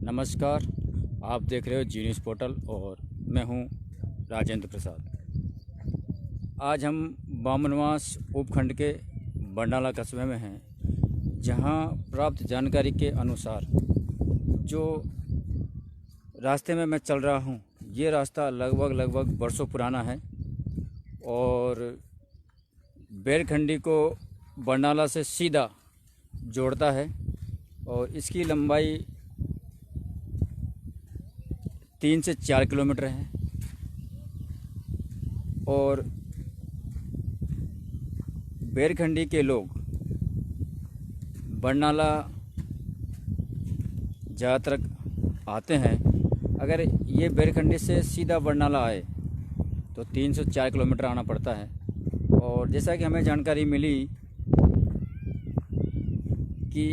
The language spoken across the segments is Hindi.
नमस्कार, आप देख रहे हो जी न्यूज़ पोर्टल और मैं हूं राजेंद्र प्रसाद। आज हम बामनवास उपखंड के बरनाला कस्बे में हैं, जहां प्राप्त जानकारी के अनुसार जो रास्ते में मैं चल रहा हूं, ये रास्ता लगभग बरसों पुराना है और बैरखंडी को बरनाला से सीधा जोड़ता है और इसकी लंबाई 3 से 4 किलोमीटर है। और बैरखंडी के लोग बरनाला ज़्यादातर आते हैं। अगर ये बैरखंडी से सीधा बरनाला आए तो 3 से 4 किलोमीटर आना पड़ता है। और जैसा कि हमें जानकारी मिली कि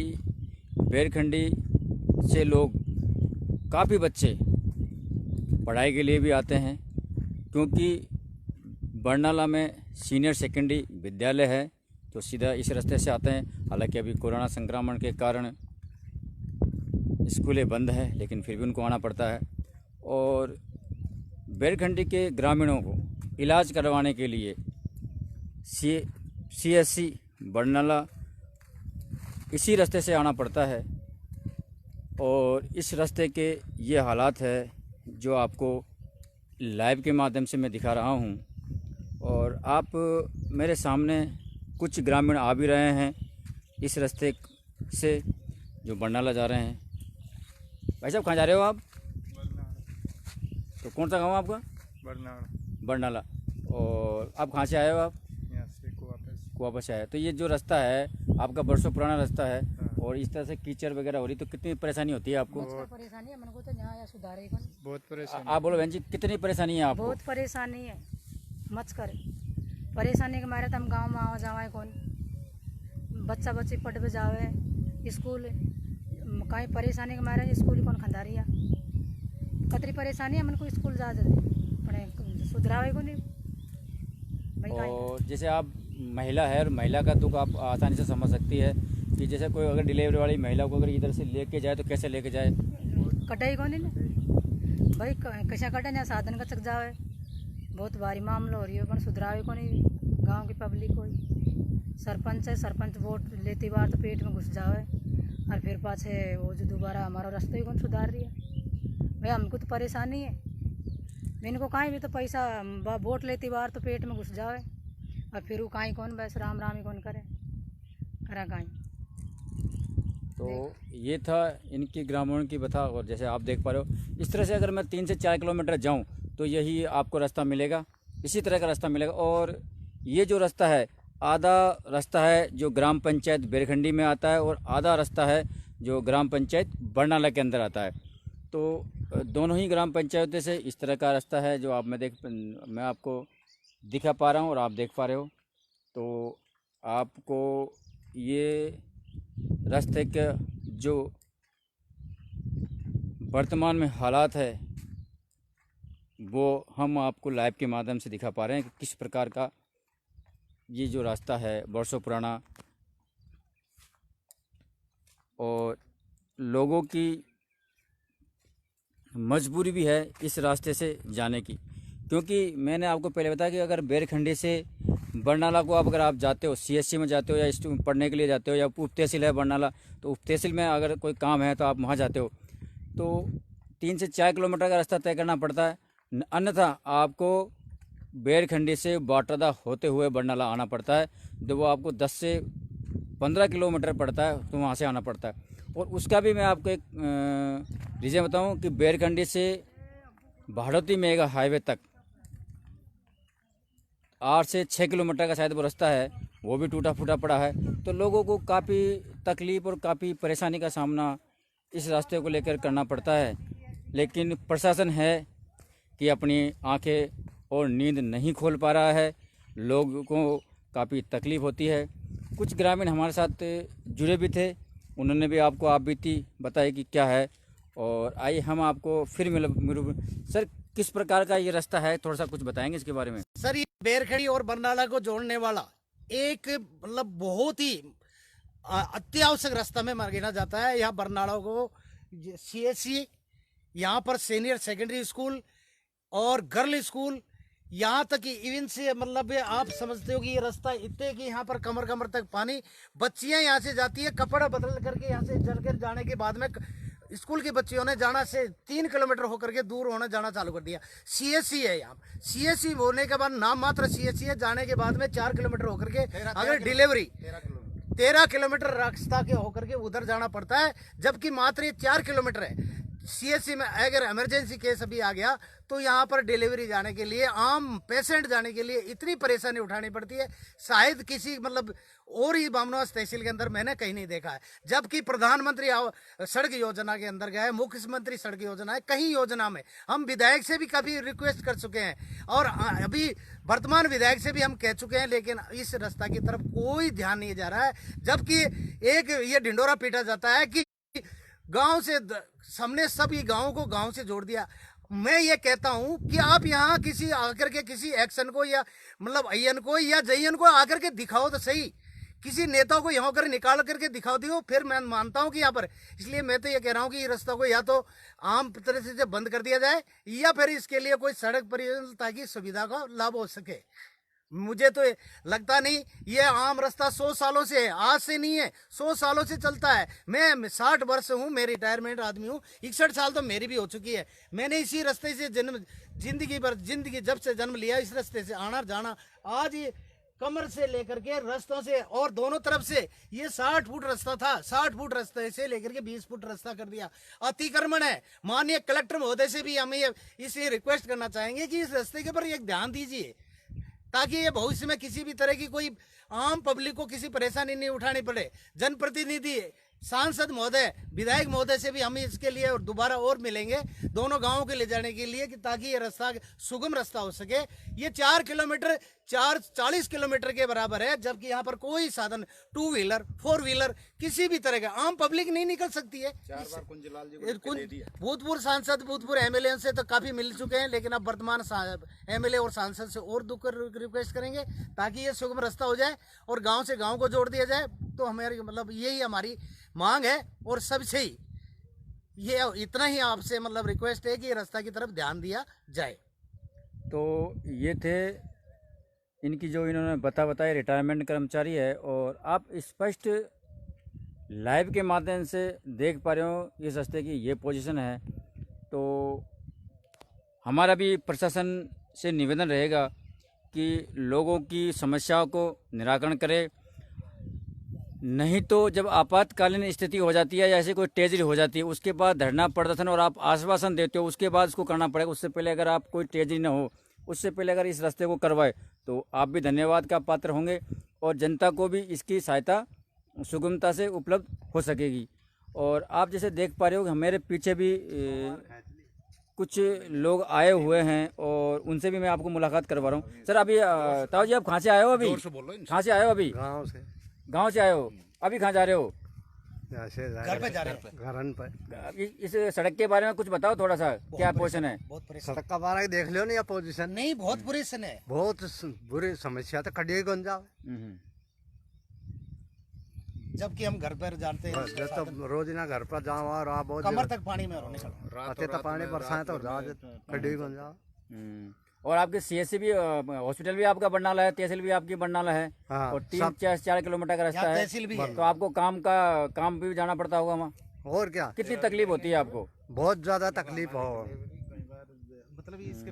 बैरखंडी से लोग काफ़ी बच्चे पढ़ाई के लिए भी आते हैं, क्योंकि बरनाला में सीनियर सेकेंडरी विद्यालय है, तो सीधा इस रास्ते से आते हैं। हालांकि अभी कोरोना संक्रमण के कारण स्कूलें बंद है, लेकिन फिर भी उनको आना पड़ता है। और बैरखंडी के ग्रामीणों को इलाज करवाने के लिए CSC बरनाला इसी रास्ते से आना पड़ता है। और इस रास्ते के ये हालात है जो आपको लाइव के माध्यम से मैं दिखा रहा हूँ। और आप मेरे सामने कुछ ग्रामीण आ भी रहे हैं इस रास्ते से जो बरनाला जा रहे हैं। भाई साहब, कहाँ जा रहे हो आप? तो कौन सा गाँव है आपका? बरनाला। और आप कहाँ से आए हो? आप यहाँ से कुआपा से आए। तो ये जो रास्ता है आपका बरसों पुराना रास्ता है और इस तरह से कीचड़ वगैरह हो रही, तो कितनी परेशानी होती है आपको? परेशानी है मन को, तो यहाँ या सुधारे कौन। बहुत परेशानी। आप बोलो बहन जी, कितनी परेशानी है आपको? बहुत परेशानी है, मत कर। परेशानी के मारे तो हम गाँव में आवा जावा कौन, बच्चा बच्ची पढ़ जावे स्कूल, कहीं परेशानी के मारे स्कूल कौन खंदारिया। कतरी परेशानी है मन को, स्कूल जा सुधरावे को नहीं भाई। और जैसे आप महिला है और महिला का दुख आप आसानी से समझ सकती है कि जैसे कोई अगर डिलीवरी वाली महिला को अगर इधर से लेके जाए तो कैसे लेके जाए? कटाई कौन है ना भाई, कैसा कटे ना साधन का चक जावे। बहुत भारी मामला हो रही है, पर सुधरावे को नहीं गाँव की पब्लिक को। सरपंच है, सरपंच वोट लेती बार तो पेट में घुस जावे और फिर पाछे वो जो दोबारा हमारा रास्ता ही कौन सुधार रही है भाई। हमको तो परेशानी है, मैंने को कहीं भी तो पैसा वोट लेती बार तो पेट में घुस जावे और फिर वो कहीं कौन बस राम राम ही कौन करे करा कहीं। तो ये था इनकी ग्रामीणों की बता। और जैसे आप देख पा रहे हो, इस तरह से अगर मैं 3 से 4 किलोमीटर जाऊं तो यही आपको रास्ता मिलेगा, इसी तरह का रास्ता मिलेगा। और ये जो रास्ता है, आधा रास्ता है जो ग्राम पंचायत बैरखंडी में आता है और आधा रास्ता है जो ग्राम पंचायत बरनाला के अंदर आता है। तो दोनों ही ग्राम पंचायतों से इस तरह का रास्ता है जो आप मैं आपको दिखा पा रहा हूँ और आप देख पा रहे हो। तो आपको ये रास्ते के जो वर्तमान में हालात है वो हम आपको लाइव के माध्यम से दिखा पा रहे हैं कि किस प्रकार का ये जो रास्ता है बरसों पुराना। और लोगों की मजबूरी भी है इस रास्ते से जाने की, क्योंकि मैंने आपको पहले बताया कि अगर बैरखंडी से बरनाला को अगर आप जाते हो, CSC में जाते हो या पढ़ने के लिए जाते हो, या उप तहसील है बरनाला, तो उप तहसील में अगर कोई काम है तो आप वहाँ जाते हो, तो 3 से 4 किलोमीटर का रास्ता तय करना पड़ता है। अन्यथा आपको बैरखंडी से बाटरदा होते हुए बरनाला आना पड़ता है, जो वो आपको 10 से 15 किलोमीटर पड़ता है, तो वहाँ से आना पड़ता है। और उसका भी मैं आपको एक रीज़न बताऊँ कि बैरखंडी से भाड़ोती मेगा हाईवे तक 8 से 6 किलोमीटर का शायद वो रास्ता है, वो भी टूटा फूटा पड़ा है। तो लोगों को काफ़ी तकलीफ़ और काफ़ी परेशानी का सामना इस रास्ते को लेकर करना पड़ता है। लेकिन प्रशासन है कि अपनी आंखें और नींद नहीं खोल पा रहा है, लोगों को काफ़ी तकलीफ़ होती है। कुछ ग्रामीण हमारे साथ जुड़े भी थे, उन्होंने भी आपको आप बीती बताई कि क्या है। और आइए हम आपको फिर मिलूँ। सर, किस प्रकार का ये रास्ता है, थोड़ा सा कुछ बताएंगे इसके बारे में? सर, ये बैरखंडी और बरनाला को जोड़ने वाला एक बहुत ही अत्यावश्यक रास्ता में माना जाता है। यहाँ बरनाला को CSC, यहाँ पर सीनियर सेकेंडरी स्कूल और गर्ल स्कूल, यहाँ तक कि इवन से मतलब ये आप समझते हो कि ये रास्ता इतने कि यहाँ पर कमर कमर तक पानी, बच्चियाँ यहाँ से जाती है कपड़ा बदल करके यहाँ से चल कर जाने के बाद में स्कूल की बच्चियों ने जाना से 3 किलोमीटर होकर के दूर होने जाना चालू कर दिया। CSC है यहाँ, CSC होने के बाद नाम मात्र CSC है, जाने के बाद में 4 किलोमीटर होकर के अगर डिलीवरी 13 किलोमीटर रास्ता के होकर के उधर जाना पड़ता है, जबकि मात्र ये 4 किलोमीटर है। CSC में अगर इमरजेंसी केस अभी आ गया तो यहाँ पर डिलीवरी जाने के लिए, आम पेशेंट जाने के लिए इतनी परेशानी उठानी पड़ती है, शायद किसी मतलब और ही बामनवास तहसील के अंदर मैंने कहीं नहीं देखा है। जबकि प्रधानमंत्री सड़क योजना के अंदर गया है, मुख्यमंत्री सड़क योजना है, कहीं योजना में हम विधायक से भी काफी रिक्वेस्ट कर चुके हैं और अभी वर्तमान विधायक से भी हम कह चुके हैं, लेकिन इस रास्ता की तरफ कोई ध्यान नहीं जा रहा है। जबकि एक ये ढिंडोरा पीटा जाता है कि गांव से हमने सभी गांवों को गांव से जोड़ दिया। मैं ये कहता हूं कि आप यहाँ किसी आकर के किसी एक्शन को या मतलब अयन को या जयन को आकर के दिखाओ तो सही, किसी नेता को यहाँ कर निकाल करके दिखाओ दियो, फिर मैं मानता हूँ कि यहाँ पर। इसलिए मैं तो ये कह रहा हूँ कि इस रास्ता को या तो आम तरह से बंद कर दिया जाए या फिर इसके लिए कोई सड़क परियोजना ताकि सुविधा का लाभ हो सके। मुझे तो लगता नहीं, ये आम रास्ता 100 सालों से है, आज से नहीं है, 100 सालों से चलता है। मैं 60 वर्ष हूँ, मैं रिटायरमेंट आदमी हूँ, 61 साल तो मेरी भी हो चुकी है। मैंने इसी रास्ते से जिंदगी जब से जन्म लिया इस रास्ते से आना जाना, आज ये कमर से लेकर के रास्तों से और दोनों तरफ से ये 60 फुट रास्ता था, 60 फुट रास्ते से लेकर के 20 फुट रास्ता कर दिया, अतिक्रमण है। माननीय कलेक्टर महोदय से भी हम ये इसलिए रिक्वेस्ट करना चाहेंगे कि इस रास्ते के ऊपर एक ध्यान दीजिए, ताकि ये भविष्य में किसी भी तरह की कोई आम पब्लिक को किसी परेशानी नहीं उठानी पड़े। जनप्रतिनिधि, सांसद महोदय, विधायक महोदय से भी हम इसके लिए और दोबारा और मिलेंगे दोनों गांवों के ले जाने के लिए, कि ताकि ये रास्ता सुगम रास्ता हो सके। ये 4 किलोमीटर 40 किलोमीटर के बराबर है, जबकि यहाँ पर कोई साधन 2 व्हीलर 4 व्हीलर किसी भी तरह का आम पब्लिक नहीं निकल सकती है। भूतपूर्व सांसद, भूतपूर्व MLA से तो काफी मिल चुके हैं, लेकिन अब वर्तमान MLA और सांसद से और रिक्वेस्ट करेंगे ताकि ये सुगम रास्ता हो जाए और गांव से गांव को जोड़ दिया जाए। तो हमारी मतलब यही हमारी मांग है और सबसे ही ये इतना ही आपसे मतलब रिक्वेस्ट है कि रास्ता की तरफ ध्यान दिया जाए। तो ये थे इनकी जो इन्होंने बताया, रिटायरमेंट कर्मचारी है, और आप स्पष्ट लाइव के माध्यम से देख पा रहे हो इस रास्ते की ये पोजीशन है। तो हमारा भी प्रशासन से निवेदन रहेगा कि लोगों की समस्याओं को निराकरण करे, नहीं तो जब आपातकालीन स्थिति हो जाती है या ऐसी कोई ट्रेजेडी हो जाती है, उसके बाद धरना प्रदर्शन और आप आश्वासन देते हो, उसके बाद उसको करना पड़ेगा। उससे पहले अगर आप कोई ट्रेजेडी न हो, उससे पहले अगर इस रास्ते को करवाए तो आप भी धन्यवाद का पात्र होंगे और जनता को भी इसकी सहायता सुगमता से उपलब्ध हो सकेगी। और आप जैसे देख पा रहे हो कि मेरे पीछे भी कुछ लोग आए हुए हैं और उनसे भी मैं आपको मुलाकात करवा रहा हूँ। सर, अभी ताऊ जी आप कहाँ से आए हो? अभी कहाँ से आए हो? अभी गाँव से आए हो? अभी कहाँ जा रहे हो? घर पे जा रहे हैं। घर पर। इस सड़क के बारे में कुछ बताओ थोड़ा सा, क्या पोजीशन है? बहुत सड़क का बारे में देख लो नहीं, पोजीशन नहीं, बहुत बुरी सन है, बहुत बुरी समस्या, तो कड़िए कौन जाओ। जबकि हम घर पर जाते हैं तो रोज ना घर पर जाओ और आप बहुत कमर तक पानी में निकल आते तो पानी बरसात तो कड़िए कौन जाओ। और आपके CSC भी हॉस्पिटल भी आपका बरनाला है, तहसील भी आपकी बरनाला है, हाँ, और 3-4 किलोमीटर का रास्ता है, तहसील भी है। तो आपको काम भी जाना पड़ता होगा वहाँ। और क्या, कितनी तकलीफ होती है आपको? बहुत ज्यादा तकलीफ हो।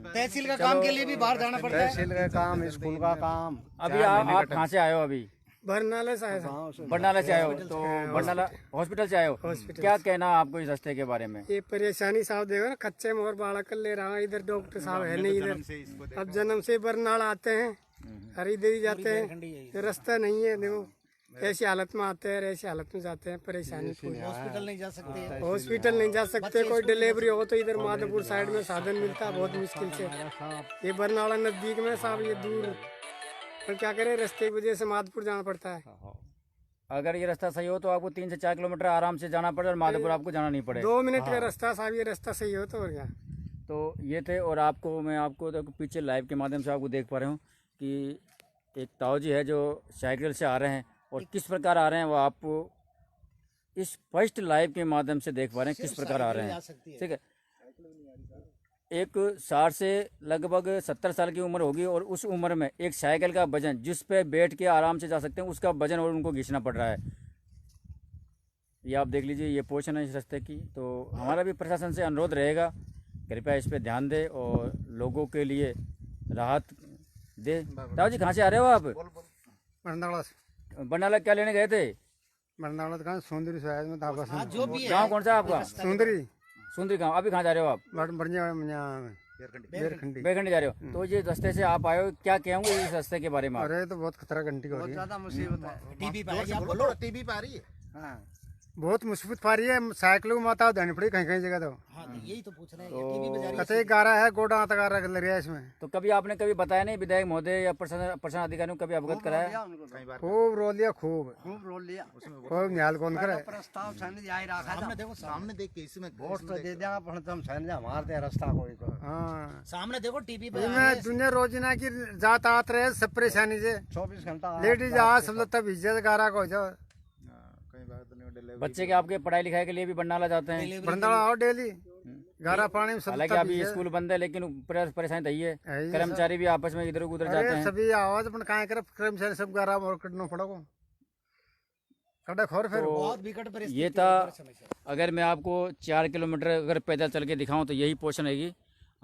तहसील का काम के लिए भी बाहर जाना पड़ता है, तहसील का काम, स्कूल का काम। अभी आप कहाँ से आए हो? अभी बरनाला से आए, बरनाला से आए हो, तो बरनाला हॉस्पिटल से आए हो। क्या कहना आपको इस रास्ते के बारे में? ये परेशानी साहब देखो ना, कच्चे में और बाड़ा कर ले रहा है, इधर डॉक्टर साहब है नहीं इधर। अब जन्म से बरनाला आते हैं, हरिदेवी जाते हैं, ये रास्ता नहीं है। देखो ऐसी हालत में आते हैं, ऐसी हालत में जाते हैं, परेशानी। हॉस्पिटल नहीं जा सकते, हॉस्पिटल नहीं जा सकते, कोई डिलीवरी हो तो इधर माधोपुर साइड में साधन मिलता है बहुत मुश्किल से। ये बरनाला नजदीक में साहब, ये दूर, पर क्या करें, रास्ते की वजह से माधोपुर जाना पड़ता है। अगर ये रास्ता सही हो तो आपको 3 से 4 किलोमीटर आराम से जाना पड़े और माधोपुर आपको जाना नहीं पड़े। 2 मिनट का रास्ता साहब, ये रास्ता सही हो तो और क्या। तो ये थे, और मैं आपको तो पीछे लाइव के माध्यम से आपको देख पा रहे हूँ कि एक ताऊ जी है जो साइकिल से आ रहे हैं, और किस प्रकार आ रहे हैं वो आप इस फर्स्ट लाइव के माध्यम से देख पा रहे हैं किस प्रकार आ रहे हैं। ठीक है, एक 60 से लगभग 70 साल की उम्र होगी और उस उम्र में एक साइकिल का वजन जिस पे बैठ के आराम से जा सकते हैं उसका वजन और उनको घींचना पड़ रहा है। ये आप देख लीजिए, ये पोर्शन है इस रास्ते की। तो हमारा भी प्रशासन से अनुरोध रहेगा, कृपया इस पे ध्यान दे और लोगों के लिए राहत दे। राव जी, कहाँ से आ रहे हो आप? बरनाला से। बरनाला क्या लेने गए थे? बरनाला तो कहाँ सुंदरी शायद में था बस। जो भी है गाँव कौन सा आपका? सुंदरी सुंदरी गाँव। अभी कहाँ जा रहे हो आप? बेरखंडी। बेरखंडी जा रहे हो। तो ये रास्ते से आप आए हो, क्या कहोगे इस रास्ते के बारे में? अरे तो बहुत खतरा घंटी हो रही है, ज्यादा मुसीबत है। टीवी पे आ रही है, आप बोलो टीवी पे आ रही है। हाँ। बहुत मुसीबत पा रही है। साइकिल को माता धनी पड़ी कहीं कहीं जगह तो हाँ, तो यही तो पूछ रहे हैं, टीवी पे जा रही है। कतई गारा है, गोडा तक लग रहा है इसमें। तो कभी आपने कभी बताया नहीं विधायक महोदय या प्रशासन अधिकारियों को कभी अवगत कराया? खूब रो लिया, खूब रोल लिया। खूब न्याल कौन करे। प्रस्ताव सैनिक जारी रखा था। सामने देखो, सामने देख के इसमें वोट तो दे देंगे पर तुम सैनिक मारते हैं रास्ता कोई तो। हाँ, सामने देखो टीवी पे इसमें दुनिया रोजीना की जात आत रहे सब परेशानी से। 24 घंटा लेडीज आज सब तब इज्जत गारा को जाओ। बच्चे के आपके पढ़ाई लिखाई के लिए भी बरनाला जाते हैं? बरनाला आओ डेली, गारा पानी में सब हालांकि तब अभी इज्जत। स्कूल बंद है लेकिन परेशानी तो ही है। है ही कर्मचारी भी आपस में इधर उधर जाते अरे हैं। सभी आवाज अपन कहाँ करे, कर्मचारी सब गारा और कटना पड़ोगो कड़ा खोर फिर। बहुत विकट परिस्थिति ये था। अगर मैं आपको 4 किलोमीटर अगर पैदल चल के दिखाऊं तो यही पोजीशन रहेगी।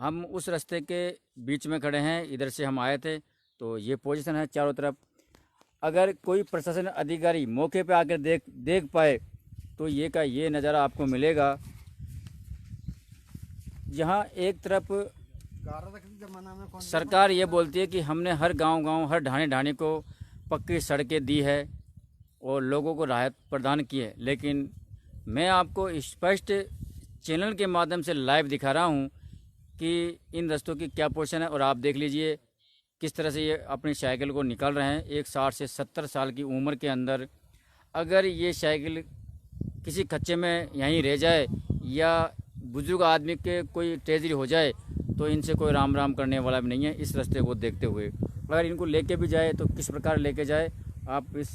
हम उस रास्ते के बीच में खड़े हैं, इधर से हम आए थे। तो ये पोजीशन है चारों तरफ। अगर कोई प्रशासन अधिकारी मौके पे आकर देख पाए तो ये का ये नज़ारा आपको मिलेगा। जहाँ एक तरफ सरकार ये बोलती है कि हमने हर गांव हर ढाणी को पक्की सड़कें दी है और लोगों को राहत प्रदान की है, लेकिन मैं आपको स्पष्ट चैनल के माध्यम से लाइव दिखा रहा हूँ कि इन रास्तों की क्या पोजीशन है। और आप देख लीजिए किस तरह से ये अपनी साइकिल को निकाल रहे हैं। एक 60 से 70 साल की उम्र के अंदर अगर ये साइकिल किसी खच्चे में यहीं रह जाए या बुजुर्ग आदमी के कोई ट्रेजरी हो जाए तो इनसे कोई राम करने वाला भी नहीं है। इस रास्ते को देखते हुए अगर इनको लेके भी जाए तो किस प्रकार लेके जाए, आप इस